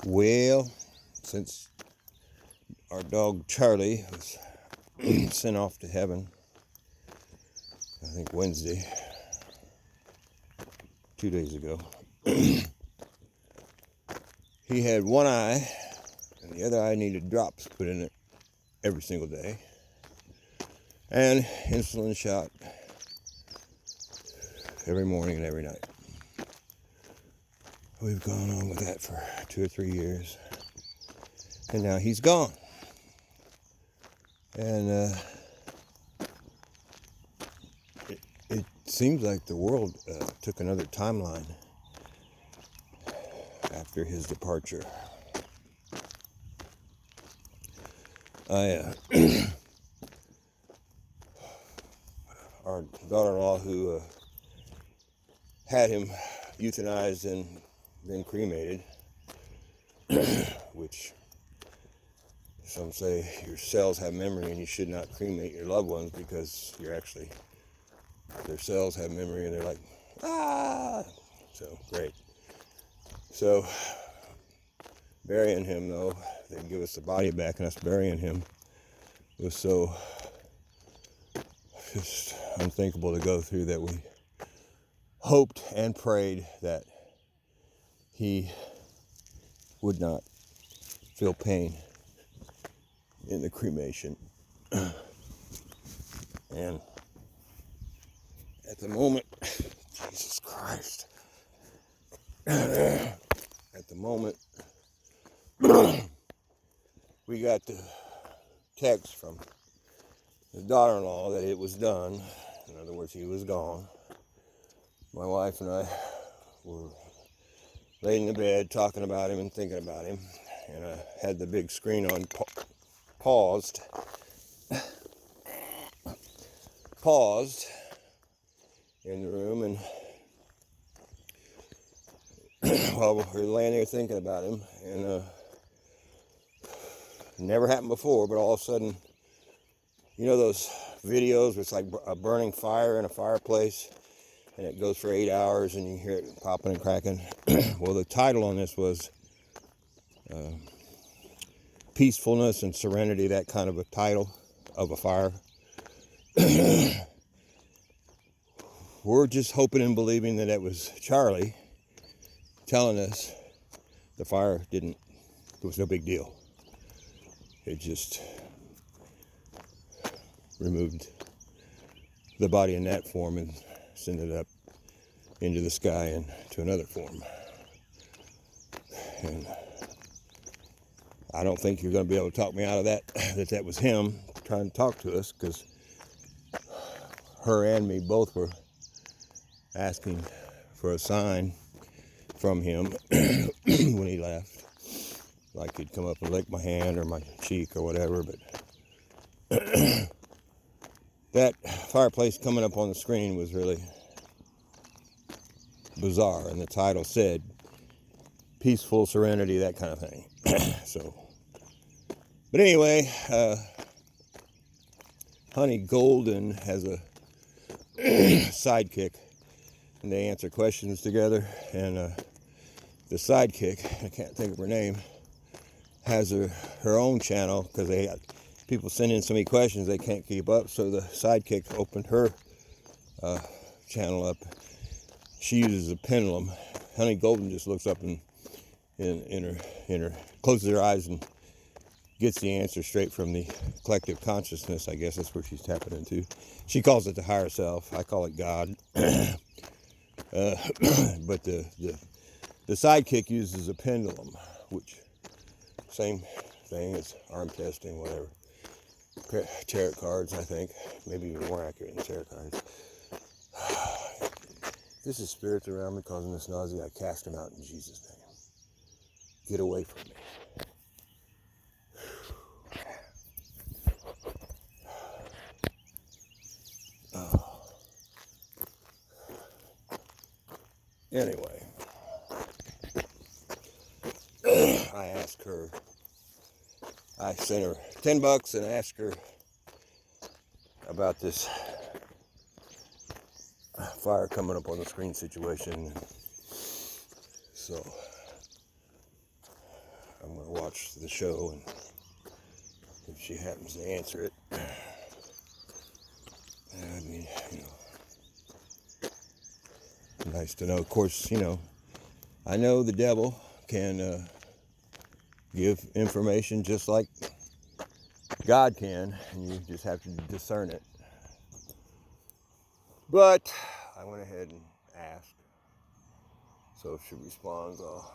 Well, since our dog Charlie was sent off to heaven, I think Wednesday, 2 days ago, he had one eye, and the other eye needed drops put in it every single day, and insulin shot every morning and every night. We've gone on with that for 2 or 3 years, and now he's gone. And it seems like the world took another timeline after his departure. Our daughter-in-law, who had him euthanized and then cremated, which some say your cells have memory and you should not cremate your loved ones because their cells have memory and they're like, ah! So, great. So, burying him, though, they give us the body back and us burying him was so just unthinkable to go through that we hoped and prayed that he would not feel pain in the cremation. And at the moment, Jesus Christ, at the moment, we got the text from the daughter-in-law that it was done. In other words, he was gone. My wife and I were laid in the bed talking about him and thinking about him, and I had the big screen on paused in the room, and while we were laying there thinking about him, and never happened before, but all of a sudden, you know those videos where it's like a burning fire in a fireplace and it goes for 8 hours and you hear it popping and cracking? Well, the title on this was Peacefulness and Serenity, that kind of a title of a fire. We're just hoping and believing that it was Charlie telling us the fire it was no big deal. It just removed the body in that form and sent it up into the sky and to another form. And I don't think you're going to be able to talk me out of that was him trying to talk to us, because her and me both were asking for a sign from him when he left, like he'd come up and lick my hand or my cheek or whatever. But that fireplace coming up on the screen was really bizarre, and the title said peaceful serenity, that kind of thing. So, but anyway, Honey Golden has a sidekick, and they answer questions together, and the sidekick, I can't think of her name, has her own channel, because they got people send in so many questions they can't keep up, so the sidekick opened her channel up. She uses a pendulum. Honey Golden just looks up and in her closes her eyes and gets the answer straight from the collective consciousness. I guess that's where she's tapping into. She calls it the higher self. I call it God. But the sidekick uses a pendulum, which same thing as arm testing, whatever. Tarot cards, I think, maybe even more accurate than tarot cards. This is spirits around me causing this nausea. I cast them out in Jesus' name. Get away from me. Oh. Anyway, I sent her $10 and asked her about this fire coming up on the screen situation. So I'm going to watch the show, and if she happens to answer it, I mean, nice to know. Of course, I know the devil can give information just like God can, and you just have to discern it. But I went ahead and asked, so if she responds, I'll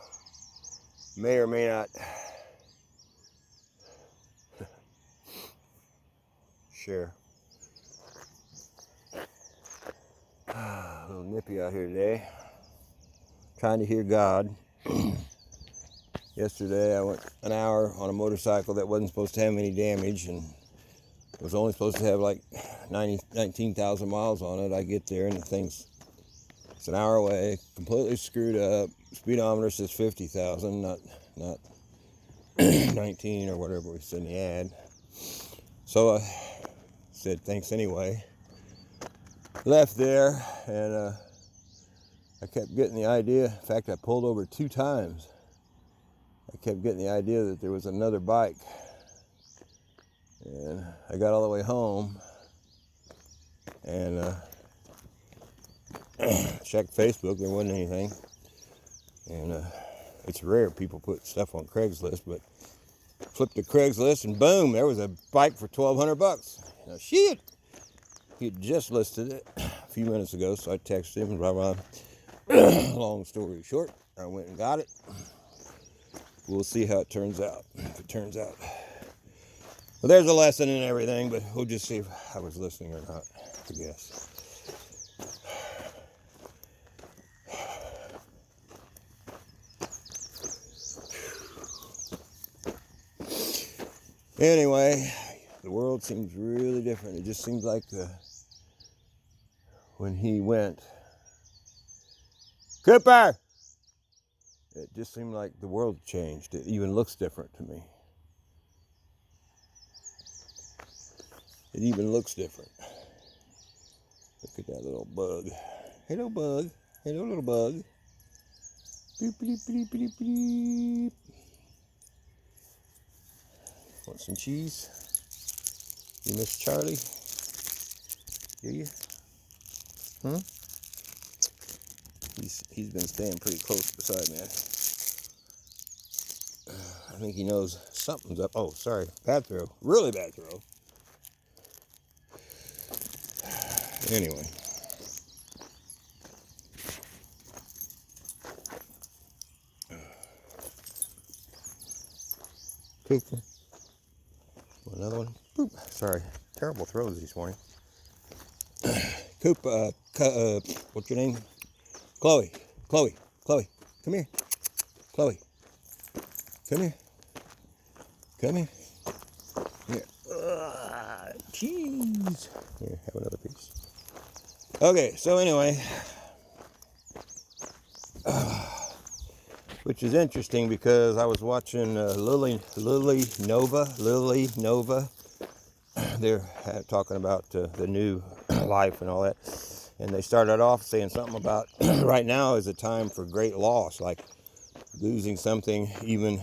may or may not share. A little nippy out here today, trying to hear God. Yesterday I went an hour on a motorcycle that wasn't supposed to have any damage, and it was only supposed to have like 19,000 miles on it. I get there and the thing's, it's an hour away, completely screwed up. Speedometer says 50,000, not 19 or whatever we said in the ad. So I said thanks anyway. Left there, and I kept getting the idea. In fact, I pulled over 2 times. I kept getting the idea that there was another bike. And I got all the way home and checked Facebook. There wasn't anything. And it's rare people put stuff on Craigslist, but flipped to Craigslist and boom, there was a bike for $1,200. Now shit, he had just listed it a few minutes ago, so I texted him and blah blah. Long story short, I went and got it. We'll see how it turns out. If it turns out, well, there's a lesson in everything, but we'll just see if I was listening or not, I guess. Anyway, the world seems really different. It just seems like when he went, Cooper! It just seemed like the world changed. It even looks different to me. It even looks different. Look at that little bug. Hello, bug. Hello, little bug. Beep, beep, beep, beep, beep. Want some cheese? You miss Charlie? Do you? Hmm? He's been staying pretty close beside me. I think he knows something's up. Oh, sorry. Bad throw. Really bad throw. Anyway. Cooper. Another one. Boop. Sorry. Terrible throws this morning. Coop, what's your name? Chloe. Come here. Chloe. Come here. Here. Cheese. Here, have another piece. Okay, so anyway, which is interesting because I was watching Lily Nova. They're talking about the new life and all that. And they started off saying something about right now is a time for great loss, like losing something, even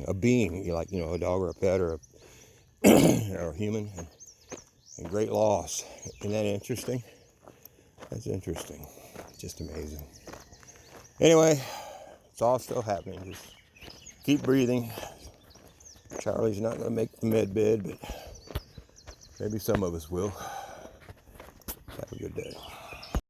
a being, like, a dog or a pet or a human, and great loss. Isn't that interesting? That's interesting. Just amazing. Anyway, it's all still happening. Just keep breathing. Charlie's not going to make the med bed, but maybe some of us will. Have a good day.